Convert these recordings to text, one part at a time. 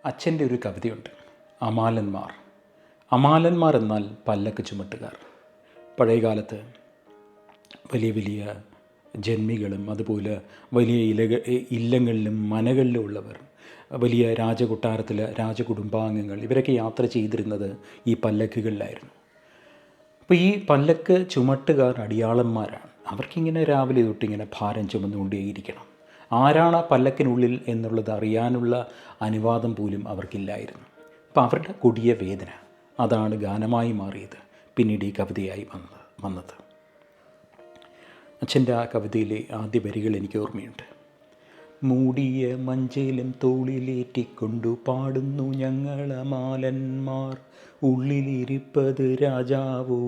അച്ഛൻ്റെ ഒരു കവിതയുണ്ട്, അമാലന്മാർ. അമാലന്മാർ എന്നാൽ പല്ലക്ക് ചുമട്ടുകാർ. പഴയകാലത്ത് വലിയ വലിയ ജന്മികളും അതുപോലെ വലിയ ഇല്ലങ്ങളിലും മനകളിലും ഉള്ളവർ, വലിയ രാജകൊട്ടാരത്തിൽ രാജകുടുംബാംഗങ്ങൾ, ഇവരൊക്കെ യാത്ര ചെയ്തിരുന്നത് ഈ പല്ലക്കുകളിലായിരുന്നു. അപ്പോൾ ഈ പല്ലക്ക് ചുമട്ടുകാർ അടിയാളന്മാരാണ്. അവർക്കിങ്ങനെ രാവിലെ തൊട്ടിങ്ങനെ ഭാരം ചുമന്നുകൊണ്ടേയിരിക്കണം. ആരാണ് ആ പല്ലക്കിനുള്ളിൽ എന്നുള്ളത് അറിയാനുള്ള അനുവാദം പോലും അവർക്കില്ലായിരുന്നു. അപ്പോൾ അവരുടെ കൊടിയ വേദന അതാണ് ഗാനമായി മാറിയത്, പിന്നീട് ഈ കവിതയായി വന്നത്. അച്ഛൻ്റെ ആ കവിതയിലെ ആദ്യ വരികൾ എനിക്ക് ഓർമ്മയുണ്ട്. മൂടിയ മഞ്ചേലും തോളിലേറ്റിക്കൊണ്ടു പാടുന്നു ഞങ്ങളമാലന്മാർ, ഉള്ളിലിരിപ്പത് രാജാവോ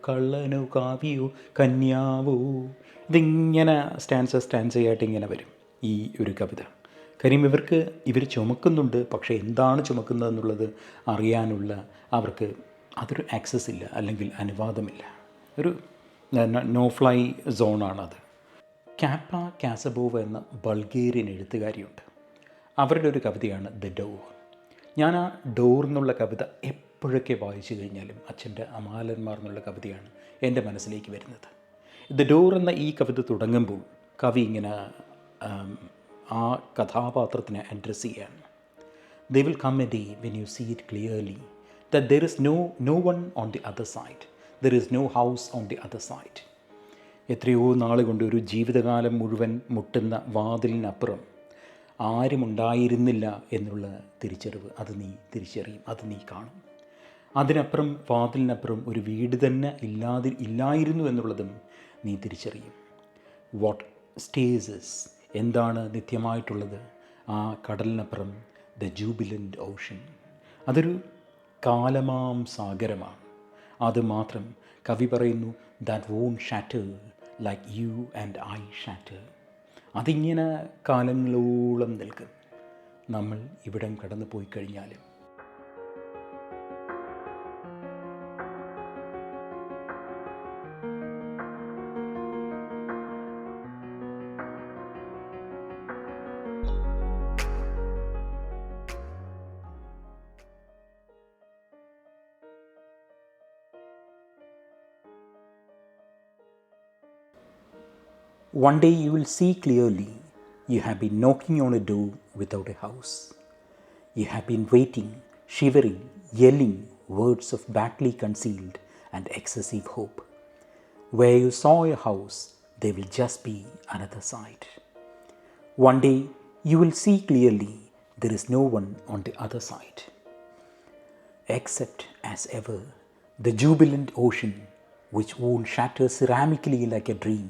കള്ളനോ കാവ്യോ കന്യാവോ. ഇതിങ്ങനെ സ്റ്റാൻസയായിട്ട് ഇങ്ങനെ വരും ഈ ഒരു കവിത. കാര്യം ഇവർ ചുമക്കുന്നുണ്ട്, പക്ഷേ എന്താണ് ചുമക്കുന്നതെന്നുള്ളത് അറിയാനുള്ള അവർക്ക് അതൊരു ആക്സസ് ഇല്ല, അല്ലെങ്കിൽ അനുവാദമില്ല. ഒരു നോ ഫ്ലൈ സോണാണത്. കാപ്പ കാസബോവ എന്ന ബൾഗേറിയൻ എഴുത്തുകാരിയുണ്ട്. അവരുടെ ഒരു കവിതയാണ് ദ ഡോർ. ഞാൻ ആ ഡോർ എന്നുള്ള കവിത എപ്പോഴൊക്കെ വായിച്ചു കഴിഞ്ഞാലും അച്ഛൻ്റെ അമാലന്മാർ എന്നുള്ള കവിതയാണ് എൻ്റെ മനസ്സിലേക്ക് വരുന്നത്. ദ ഡോർ എന്ന ഈ കവിത തുടങ്ങുമ്പോൾ കവി ഇങ്ങനെ ആ കഥാപാത്രത്തിനെ അഡ്രസ്സ് ചെയ്യാണ്. There will come a day when you see it clearly that there is no one on the other side. There is no house on the other side. എത്രയോ നാൾ കൊണ്ട് ഒരു ജീവിതകാലം മുഴുവൻ മുട്ടുന്ന വാതിലിനപ്പുറം ആരുമുണ്ടായിരുന്നില്ല എന്നുള്ള തിരിച്ചറിവ്, അത് നീ തിരിച്ചറിയും, അത് നീ കാണും. അതിനപ്പുറം, വാതിലിനപ്പുറം ഒരു വീട് തന്നെ ഇല്ലായിരുന്നു എന്നുള്ളതും നീ തിരിച്ചറിയും. വാട്ട് സ്റ്റേസസ്, എന്താണ് നിത്യമായിട്ടുള്ളത്? ആ കടലിനപ്പുറം ദ ജൂബിലൻ്റ് ഓഷൻ, അതൊരു കാലമാം സാഗരമാണ്. അതുമാത്രം കവി പറയുന്നു, that won't shatter like you and I shatter. അതിങ്ങനെ കാലങ്ങളോളം നിൽക്കും നമ്മൾ ഇവിടം കടന്നു പോയി കഴിഞ്ഞാലും. One day you will see clearly you have been knocking on a door without a house. You have been waiting, shivering, yelling words of badly concealed and excessive hope. Where you saw a house, there will just be another side. One day you will see clearly there is no one on the other side. Except, as ever, the jubilant ocean which won't shatter ceramically like a dream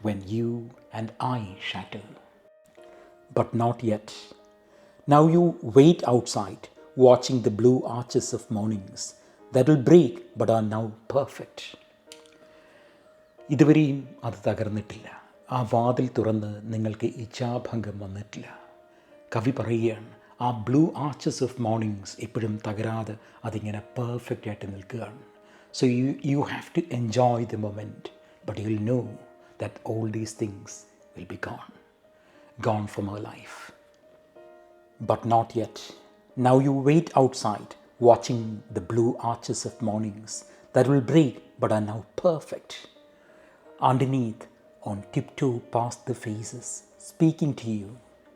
when you and I shatter. But not yet. Now you wait outside, watching the blue arches of mornings that will break but are now perfect. ഇതുവരെയും അത് തകർന്നിട്ടില്ല. ആ വാതിൽ തുറന്ന് നിങ്ങൾക്ക് ഇച്ഛാഭംഗം വന്നിട്ടില്ല. കവി പറയുകയാണ്, ആ ബ്ലൂ ആർച്ചസ് ഓഫ് മോർണിംഗ്സ് എപ്പോഴും തകരാതെ അതിങ്ങനെ പെർഫെക്റ്റ് ആയിട്ട് നിൽക്കുകയാണ്. So you have to enjoy the moment, but you will know that all these things will be gone from our life. But not yet. Now you wait outside, watching the blue arches of mornings that will break but are now perfect. Underneath, on tiptoe past the faces, speaking to you,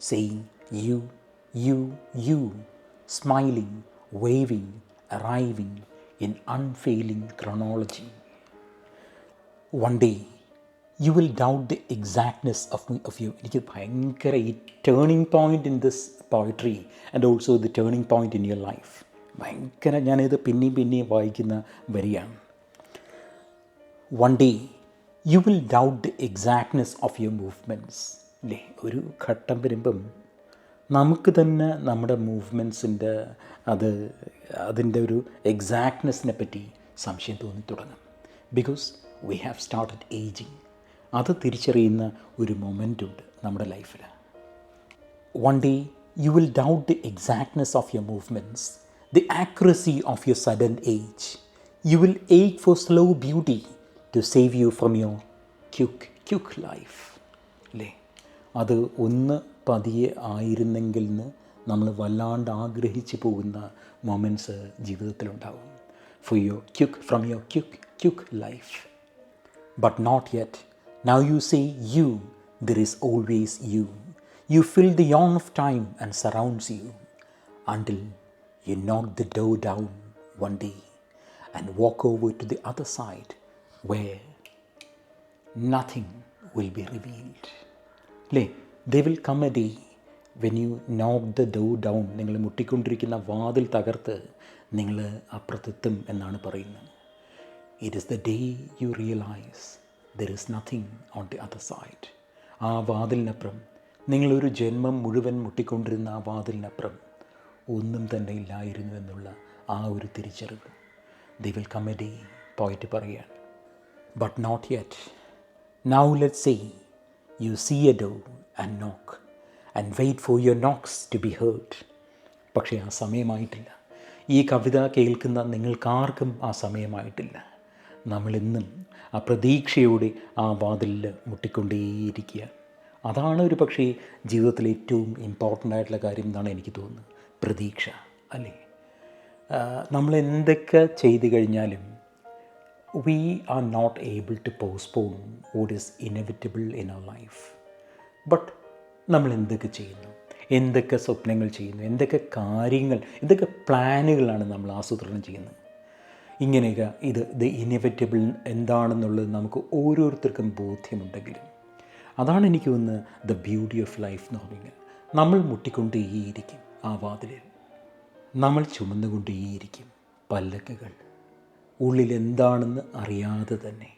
saying you, smiling, waving, arriving in unfailing chronology. One day you will doubt the exactness of you. എനിക്ക് ഭയങ്കര ഈ turning point in this poetry and also the turning point in your life, ഭയങ്കര ഞാനിത് പിന്നെയും വായിക്കുന്ന വരിയാണ്. One day you will doubt the exactness of your movements. അല്ലേ, ഒരു ഘട്ടം വരുമ്പം നമുക്ക് തന്നെ നമ്മുടെ മൂവ്മെൻറ്റ്സിൻ്റെ അതിൻ്റെ ഒരു എക്സാക്ട്നെസ്സിനെ പറ്റി സംശയം തോന്നി തുടങ്ങും. Because we have started ageing. അത് തിരിച്ചറിയുന്ന ഒരു മൊമെൻ്റ് ഉണ്ട് നമ്മുടെ ലൈഫിൽ. One day you will doubt the exactness of your movements, the accuracy of your sudden age. You will എയ്ക്ക് four slow beauty to save you from your quick life. അല്ലേ, അത് ഒന്ന് പതിയെ ആയിരുന്നെങ്കിൽ എന്ന് നമ്മൾ വല്ലാണ്ട് ആഗ്രഹിച്ച് പോകുന്ന moments ജീവിതത്തിലുണ്ടാവും. from your quick life. But not yet. Now you say you, there is always you. You fill the yawn of time and surrounds you until you knock the door down one day and walk over to the other side where nothing will be revealed. There will come a day when you knock the door down. നിങ്ങൾ മുട്ടിക്കൊണ്ടിരിക്കുന്ന വാതിൽ തകർത്ത് നിങ്ങൾ അപ്പുറത്തെത്തും എന്നാണ് പറയുന്നത്. It is the day you realize there is nothing on the other side. ആ വാതിലിനപ്പുറം, നിങ്ങളൊരു ജന്മം മുഴുവൻ മുട്ടിക്കൊണ്ടിരുന്ന ആ വാതിലിനപ്പുറം ഒന്നും തന്നെ ഇല്ലായിരുന്നു എന്നുള്ള ആ ഒരു തിരിച്ചറിവ്. There will come a day, പോയിട്ട് പറയാൻ. But not yet. Now let's say you see a door and knock and wait for your knocks to be heard. പക്ഷേ ആ സമയമായിട്ടില്ല. ഈ കവിത കേൾക്കുന്ന നിങ്ങൾക്കാർക്കും ആ സമയമായിട്ടില്ല. നമ്മളെന്നും ആ പ്രതീക്ഷയോടെ ആ വാതിലിൽ മുട്ടിക്കൊണ്ടേയിരിക്കുക. അതാണ് ഒരു പക്ഷേ ജീവിതത്തിലെ ഏറ്റവും ഇമ്പോർട്ടൻ്റ് ആയിട്ടുള്ള കാര്യം എന്നാണ് എനിക്ക് തോന്നുന്നത്. പ്രതീക്ഷ, അല്ലേ? നമ്മൾ എന്തൊക്കെ ചെയ്തു കഴിഞ്ഞാലും we are not able to postpone what is inevitable in our life. But നമ്മൾ എന്തൊക്കെ ചെയ്യുന്നു, എന്തൊക്കെ സ്വപ്നങ്ങൾ ചെയ്യുന്നു, എന്തൊക്കെ കാര്യങ്ങൾ, എന്തൊക്കെ പ്ലാനുകളാണ് നമ്മൾ ആസൂത്രണം ചെയ്യുന്നത്. ഇങ്ങനെയൊക്കെ ഇത് ഇന്നെവിറ്റബിൾ എന്താണെന്നുള്ളത് നമുക്ക് ഓരോരുത്തർക്കും ബോധ്യമുണ്ടെങ്കിലും അതാണ് എനിക്ക് തോന്നുന്നത് ദ ബ്യൂട്ടി ഓഫ് ലൈഫ് എന്ന് പറയുന്നത്. നമ്മൾ മുട്ടിക്കൊണ്ടേയിരിക്കും ആ വാതിലിൽ, നമ്മൾ ചുമന്നുകൊണ്ടേയിരിക്കും പല്ലക്കുകൾ, ഉള്ളിലെന്താണെന്ന് അറിയാതെ തന്നെ.